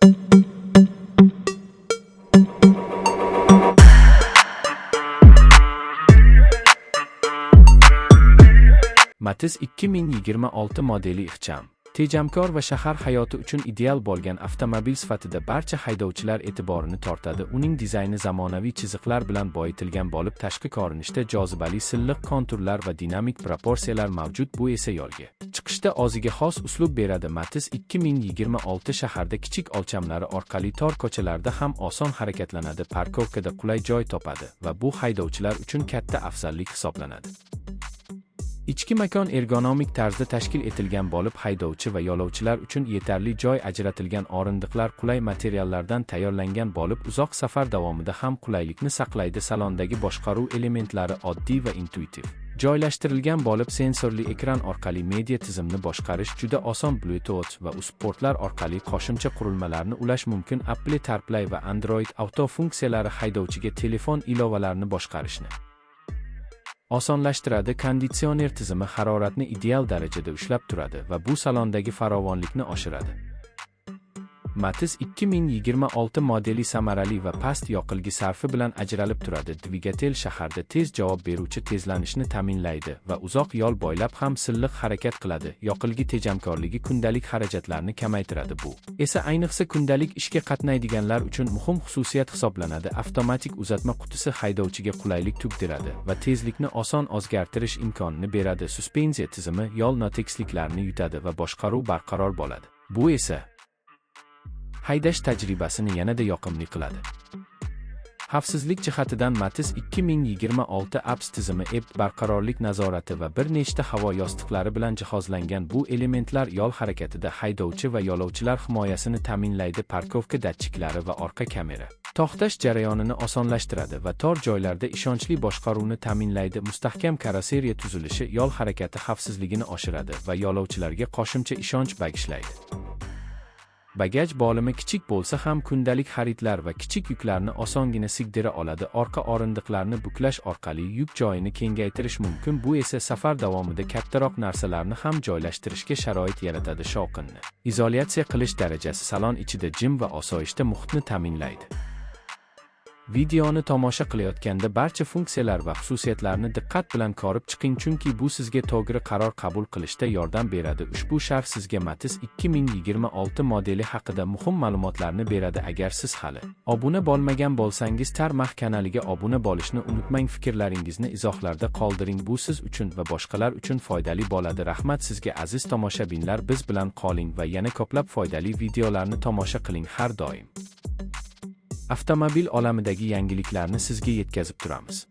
Matiz 2026 modeli ixcham, tejamkor va shahar hayoti uchun ideal bo'lgan avtomobil sifatida barcha haydovchilar e'tiborini tortadi. Uning dizayni zamonaviy chiziqlar bilan boyitilgan bo'lib, tashqi ko'rinishda jozibali silliq konturlar va dinamik proporsiyalar mavjud, bu esa yo'lga chiqishda o'ziga xos uslub beradi. Matiz 2026 shaharda kichik o'lchamlari orqali tor ko'chalarda ham oson harakatlanadi, parkovkada qulay joy topadi va bu haydovchilar uchun katta afzallik hisoblanadi. Ichki makon ergonomik tarzda tashkil etilgan bo'lib, haydovchi va yo'lovchilar uchun yetarli joy ajratilgan. O'rindiqlar qulay materiallardan tayyorlangan bo'lib, uzoq safar davomida ham qulaylikni saqlaydi. Salondagi boshqaruv elementlari oddiy va intuitiv joylashtirilgan bo'lib, sensorli ekran orqali media tizimni boshqarish juda oson. Bluetooth va USBportlar orqali qo'shimcha qurilmalarni ulash mumkin. Apple CarPlay va Android Auto funksiyalari haydovchiga telefon ilovalarini boshqarishni osonlashtiradi. Konditsioner tizimi haroratni ideal darajada ushlab turadi va bu salondagi farovonlikni oshiradi. Matiz 2026 modeli samarali va past yoqilgi sarfi bilan ajralib turadi. Dvigatel shaharda tez javob beruvchi tezlanishni ta'minlaydi va uzoq yo'l bo'ylab ham silliq harakat qiladi. Yoqilgi tejamkorligi kundalik xarajatlarni kamaytiradi. Bu esa ayniqsa kundalik ishga qatnaydiganlar uchun muhim xususiyat hisoblanadi. Avtomatik uzatma qutisi haydovchiga qulaylik tugdiradi va tezlikni oson o'zgartirish imkonini beradi. Suspenziya tizimi yo'l notekisliklarini yutadi va boshqaruv barqaror bo'ladi. Bu esa haydash tajribasini yanada yoqimli qiladi. Xavfsizlik jihatidan Matiz 2026 ABS tizimi, barqarorlik nazorati va bir nechta havo yostiqlari bilan jihozlangan. Bu elementlar yo'l harakatida haydovchi va yo'lovchilar himoyasini ta'minlaydi. Parkovka datchiklari va orqa kamera to'xtash jarayonini osonlashtiradi va tor joylarda ishonchli boshqaruvni ta'minlaydi. Mustahkam karosseriya tuzilishi yo'l harakati xavfsizligini oshiradi va yo'lovchilarga qo'shimcha ishonch bag'ishlaydi. Bagaj bo'limi kichik bo'lsa ham kundalik xaridlar va kichik yuklarni osongina sigdira oladi. Orqa o'rindiqlarni buklash orqali yuk joyini kengaytirish mumkin. Bu esa safar davomida kattaroq narsalarni ham joylashtirishga sharoit yaratadi. Shovqinni izolyatsiya qilish darajasi salon ichida jim va osoyishta muhitni ta'minlaydi. Videoni tomosha qilayotganda barcha funksiyalar va xususiyatlarni diqqat bilan ko'rib chiqing, chunki bu sizga to'g'ri qaror qabul qilishda yordam beradi. Ushbu sharh sizga Matiz 2026 modeli haqida muhim ma'lumotlarni beradi. Agar siz hali obuna bo'lmagan bo'lsangiz, Tarmax kanaliga obuna bo'lishni unutmang. Fikrlaringizni izohlarda qoldiring. Bu siz uchun va boshqalar uchun foydali bo'ladi. Rahmat sizga aziz tomoshabinlar. Biz bilan qoling va yana ko'plab foydali videolarni tomosha qiling. Har doim avtomobil olamidagi yangiliklarni sizga yetkazib turamiz.